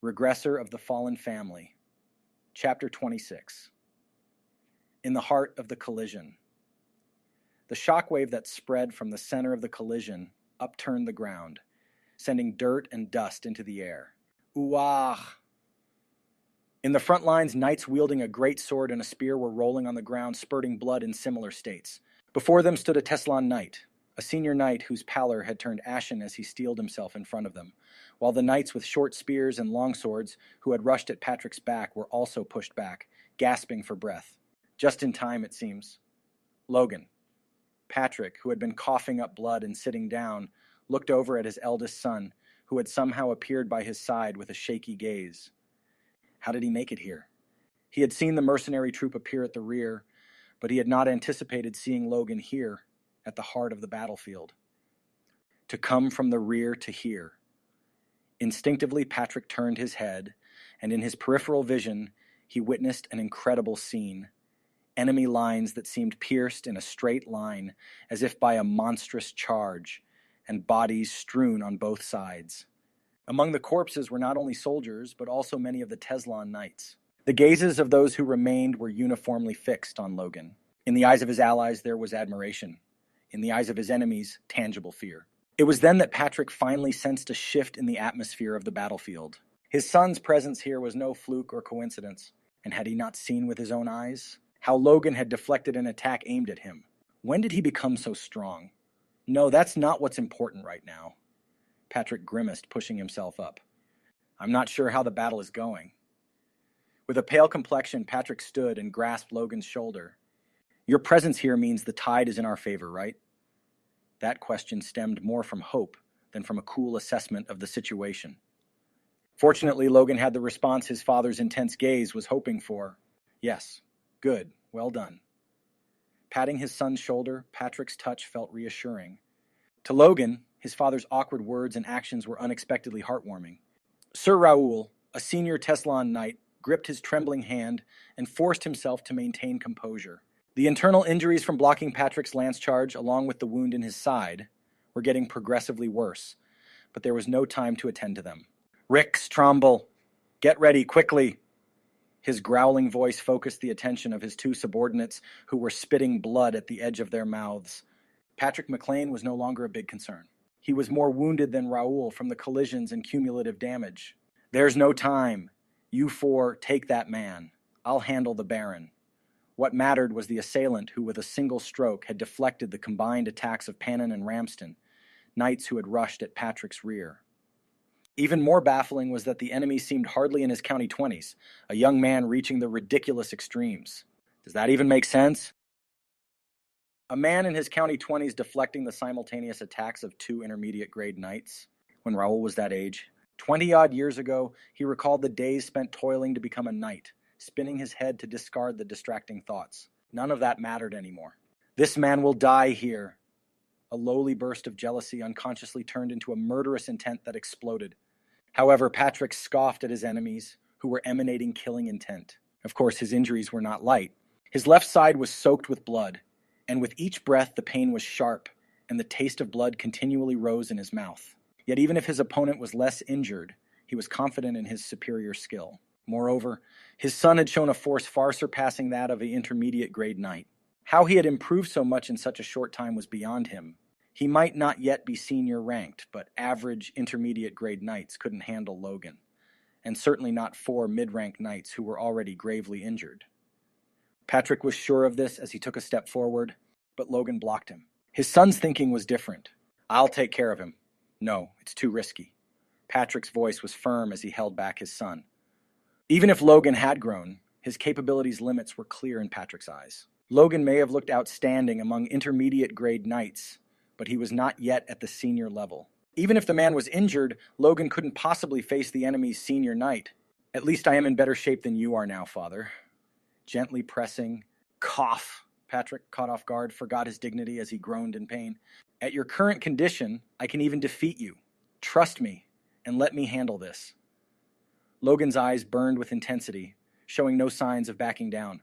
Regressor of the Fallen Family, Chapter 26. In the heart of the collision. The shockwave that spread from the center of the collision upturned the ground, sending dirt and dust into the air. Ooah! In the front lines, knights wielding a great sword and a spear were rolling on the ground, spurting blood in similar states. Before them stood a Teslon knight, a senior knight whose pallor had turned ashen as he steeled himself in front of them, while the knights with short spears and long swords who had rushed at Patrick's back were also pushed back, gasping for breath. Just in time, it seems. Logan. Patrick, who had been coughing up blood and sitting down, looked over at his eldest son, who had somehow appeared by his side with a shaky gaze. How did he make it here? He had seen the mercenary troop appear at the rear, but he had not anticipated seeing Logan here, at the heart of the battlefield. To come from the rear to here. Instinctively, Patrick turned his head, and in his peripheral vision, he witnessed an incredible scene. Enemy lines that seemed pierced in a straight line, as if by a monstrous charge, and bodies strewn on both sides. Among the corpses were not only soldiers, but also many of the Teslon knights. The gazes of those who remained were uniformly fixed on Logan. In the eyes of his allies, there was admiration. In the eyes of his enemies, tangible fear. It was then that Patrick finally sensed a shift in the atmosphere of the battlefield. His son's presence here was no fluke or coincidence, and had he not seen with his own eyes? How Logan had deflected an attack aimed at him. When did he become so strong? No, that's not what's important right now. Patrick grimaced, pushing himself up. I'm not sure how the battle is going. With a pale complexion, Patrick stood and grasped Logan's shoulder. Your presence here means the tide is in our favor, right? That question stemmed more from hope than from a cool assessment of the situation. Fortunately, Logan had the response his father's intense gaze was hoping for. Yes, good, well done. Patting his son's shoulder, Patrick's touch felt reassuring. To Logan, his father's awkward words and actions were unexpectedly heartwarming. Sir Raoul, a senior Teslon knight, gripped his trembling hand and forced himself to maintain composure. The internal injuries from blocking Patrick's lance charge, along with the wound in his side, were getting progressively worse, but there was no time to attend to them. Rix, Trumble, get ready, quickly! His growling voice focused the attention of his two subordinates who were spitting blood at the edge of their mouths. Patrick McLean was no longer a big concern. He was more wounded than Raoul from the collisions and cumulative damage. There's no time. You four, take that man. I'll handle the Baron. What mattered was the assailant who, with a single stroke, had deflected the combined attacks of Pannon and Ramston, knights who had rushed at Patrick's rear. Even more baffling was that the enemy seemed hardly in his county 20s, a young man reaching the ridiculous extremes. Does that even make sense? A man in his county 20s deflecting the simultaneous attacks of two intermediate-grade knights, when Raoul was that age. 20-odd years ago, he recalled the days spent toiling to become a knight, spinning his head to discard the distracting thoughts. None of that mattered anymore. This man will die here. A lowly burst of jealousy unconsciously turned into a murderous intent that exploded. However, Patrick scoffed at his enemies, who were emanating killing intent. Of course, his injuries were not light. His left side was soaked with blood, and with each breath the pain was sharp, and the taste of blood continually rose in his mouth. Yet even if his opponent was less injured, he was confident in his superior skill. Moreover, his son had shown a force far surpassing that of the intermediate-grade knight. How he had improved so much in such a short time was beyond him. He might not yet be senior ranked, but average intermediate-grade knights couldn't handle Logan, and certainly not four mid-rank knights who were already gravely injured. Patrick was sure of this as he took a step forward, but Logan blocked him. His son's thinking was different. I'll take care of him. No, it's too risky. Patrick's voice was firm as he held back his son. Even if Logan had grown, his capabilities' limits were clear in Patrick's eyes. Logan may have looked outstanding among intermediate-grade knights, but he was not yet at the senior level. Even if the man was injured, Logan couldn't possibly face the enemy's senior knight. At least I am in better shape than you are now, father. Gently pressing, cough. Patrick, caught off guard, forgot his dignity as he groaned in pain. At your current condition, I can even defeat you. Trust me, and let me handle this. Logan's eyes burned with intensity, showing no signs of backing down.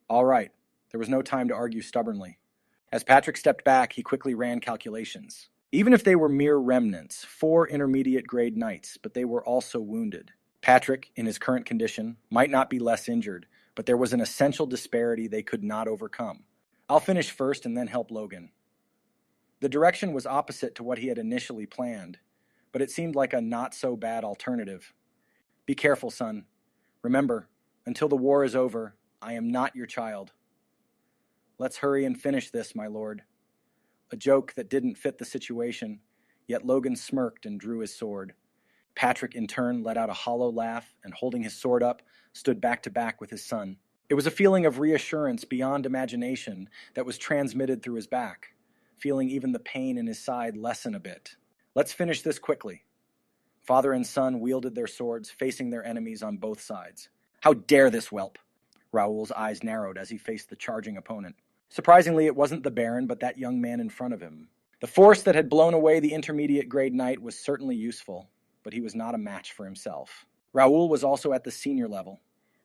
All right, there was no time to argue stubbornly. As Patrick stepped back, he quickly ran calculations. Even if they were mere remnants, 4 intermediate-grade knights, but they were also wounded. Patrick, in his current condition, might not be less injured, but there was an essential disparity they could not overcome. I'll finish first and then help Logan. The direction was opposite to what he had initially planned, but it seemed like a not-so-bad alternative. Be careful, son. Remember, until the war is over, I am not your child. Let's hurry and finish this, my lord. A joke that didn't fit the situation, yet Logan smirked and drew his sword. Patrick, in turn, let out a hollow laugh and, holding his sword up, stood back to back with his son. It was a feeling of reassurance beyond imagination that was transmitted through his back, feeling even the pain in his side lessen a bit. Let's finish this quickly. Father and son wielded their swords, facing their enemies on both sides. How dare this whelp? Raoul's eyes narrowed as he faced the charging opponent. Surprisingly, it wasn't the Baron, but that young man in front of him. The force that had blown away the intermediate-grade knight was certainly useful, but he was not a match for himself. Raoul was also at the senior level,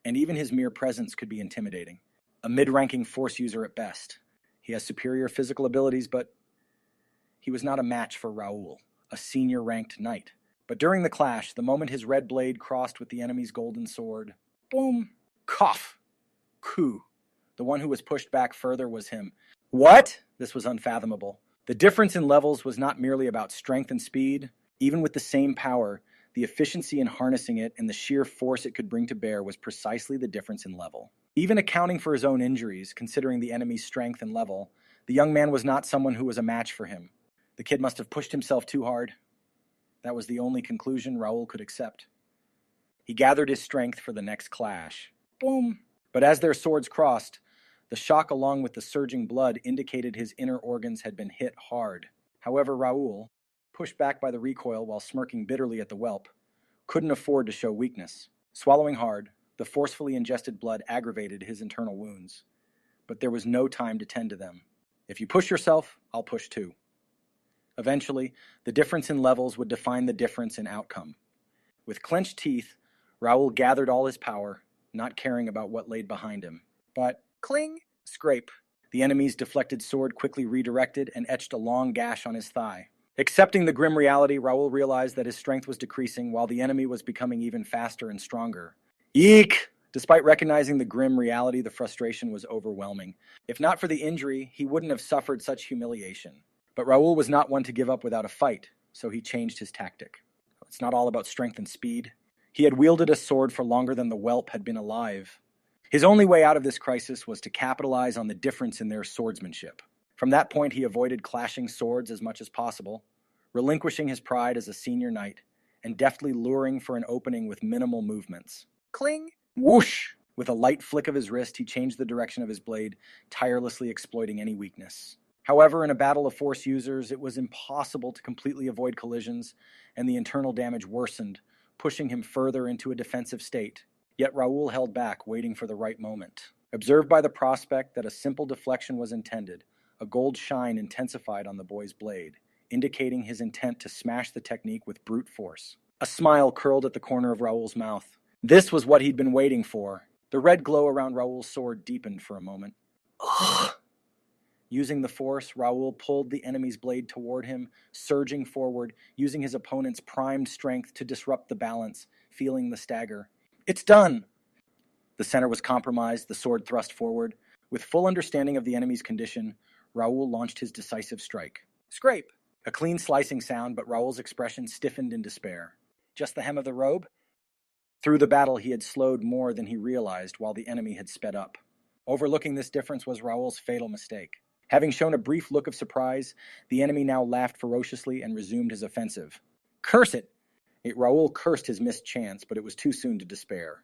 and even his mere presence could be intimidating. A mid-ranking force user at best. He has superior physical abilities, but he was not a match for Raoul, a senior-ranked knight. But during the clash, the moment his red blade crossed with the enemy's golden sword, boom, cough, coup. The one who was pushed back further was him. What? This was unfathomable. The difference in levels was not merely about strength and speed. Even with the same power, the efficiency in harnessing it and the sheer force it could bring to bear was precisely the difference in level. Even accounting for his own injuries, considering the enemy's strength and level, the young man was not someone who was a match for him. The kid must have pushed himself too hard. That was the only conclusion Raoul could accept. He gathered his strength for the next clash. Boom! But as their swords crossed, the shock along with the surging blood indicated his inner organs had been hit hard. However, Raoul, pushed back by the recoil while smirking bitterly at the whelp, couldn't afford to show weakness. Swallowing hard, the forcefully ingested blood aggravated his internal wounds. But there was no time to tend to them. If you push yourself, I'll push too. Eventually, the difference in levels would define the difference in outcome. With clenched teeth, Raoul gathered all his power, not caring about what laid behind him. But cling, scrape. The enemy's deflected sword quickly redirected and etched a long gash on his thigh. Accepting the grim reality, Raoul realized that his strength was decreasing while the enemy was becoming even faster and stronger. Eek! Despite recognizing the grim reality, the frustration was overwhelming. If not for the injury, he wouldn't have suffered such humiliation. But Raoul was not one to give up without a fight, so he changed his tactic. It's not all about strength and speed. He had wielded a sword for longer than the whelp had been alive. His only way out of this crisis was to capitalize on the difference in their swordsmanship. From that point, he avoided clashing swords as much as possible, relinquishing his pride as a senior knight, and deftly luring for an opening with minimal movements. Cling! Whoosh! With a light flick of his wrist, he changed the direction of his blade, tirelessly exploiting any weakness. However, in a battle of force users, it was impossible to completely avoid collisions, and the internal damage worsened, pushing him further into a defensive state. Yet Raoul held back, waiting for the right moment. Observed by the prospect that a simple deflection was intended, a gold shine intensified on the boy's blade, indicating his intent to smash the technique with brute force. A smile curled at the corner of Raoul's mouth. This was what he'd been waiting for. The red glow around Raoul's sword deepened for a moment. Ugh! Using the force, Raoul pulled the enemy's blade toward him, surging forward, using his opponent's primed strength to disrupt the balance, feeling the stagger. It's done! The center was compromised, the sword thrust forward. With full understanding of the enemy's condition, Raoul launched his decisive strike. Scrape! A clean slicing sound, but Raoul's expression stiffened in despair. Just the hem of the robe? Through the battle, he had slowed more than he realized while the enemy had sped up. Overlooking this difference was Raoul's fatal mistake. Having shown a brief look of surprise, the enemy now laughed ferociously and resumed his offensive. Curse it! Raoul cursed his missed chance, but it was too soon to despair.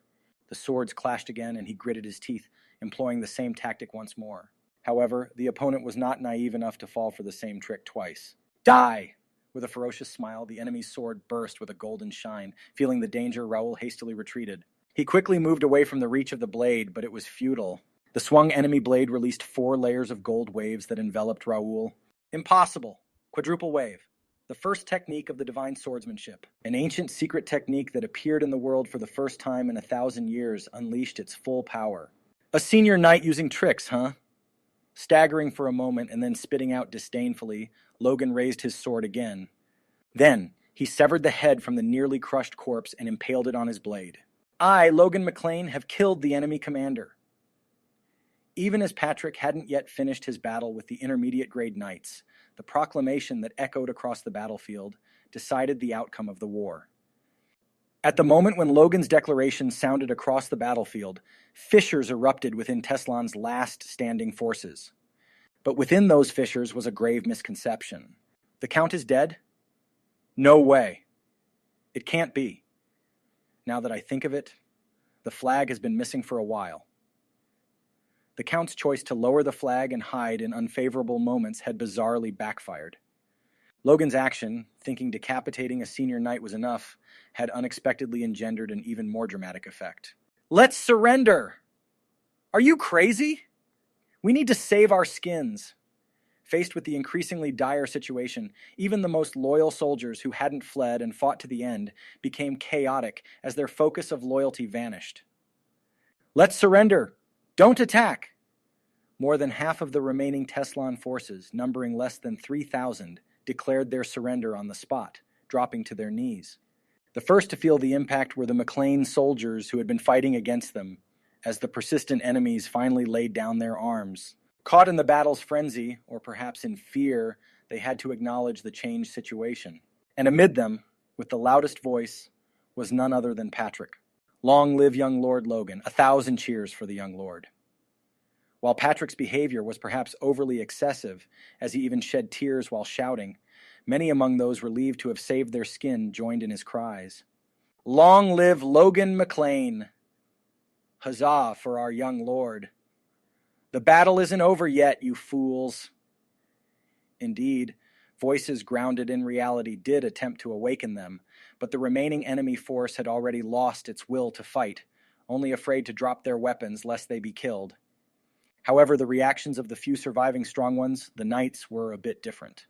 The swords clashed again, and he gritted his teeth, employing the same tactic once more. However, the opponent was not naive enough to fall for the same trick twice. Die! With a ferocious smile, the enemy's sword burst with a golden shine. Feeling the danger, Raoul hastily retreated. He quickly moved away from the reach of the blade, but it was futile. The swung enemy blade released 4 layers of gold waves that enveloped Raoul. Impossible! Quadruple wave. The first technique of the divine swordsmanship. An ancient secret technique that appeared in the world for the first time in 1,000 years unleashed its full power. A senior knight using tricks, huh? Staggering for a moment and then spitting out disdainfully, Logan raised his sword again. Then, He severed the head from the nearly crushed corpse and impaled it on his blade. I, Logan McLean, have killed the enemy commander. Even as Patrick hadn't yet finished his battle with the intermediate-grade knights, the proclamation that echoed across the battlefield decided the outcome of the war. At the moment when Logan's declaration sounded across the battlefield, fissures erupted within Teslon's last standing forces. But within those fissures was a grave misconception. The Count is dead? No way. It can't be. Now that I think of it, the flag has been missing for a while. The Count's choice to lower the flag and hide in unfavorable moments had bizarrely backfired. Logan's action, thinking decapitating a senior knight was enough, had unexpectedly engendered an even more dramatic effect. Let's surrender! Are you crazy? We need to save our skins. Faced with the increasingly dire situation, even the most loyal soldiers who hadn't fled and fought to the end became chaotic as their focus of loyalty vanished. Let's surrender! Don't attack! More than half of the remaining Teslon forces, numbering less than 3,000, declared their surrender on the spot, dropping to their knees. The first to feel the impact were the McLean soldiers who had been fighting against them, as the persistent enemies finally laid down their arms. Caught in the battle's frenzy, or perhaps in fear, they had to acknowledge the changed situation. And amid them, with the loudest voice, was none other than Patrick. Long live young Lord Logan. 1,000 cheers for the young lord. While Patrick's behavior was perhaps overly excessive, as he even shed tears while shouting, many among those relieved to have saved their skin joined in his cries. Long live Logan McLean! Huzzah for our young lord! The battle isn't over yet, you fools! Indeed, voices grounded in reality did attempt to awaken them, but the remaining enemy force had already lost its will to fight, only afraid to drop their weapons lest they be killed. However, the reactions of the few surviving strong ones, the knights, were a bit different.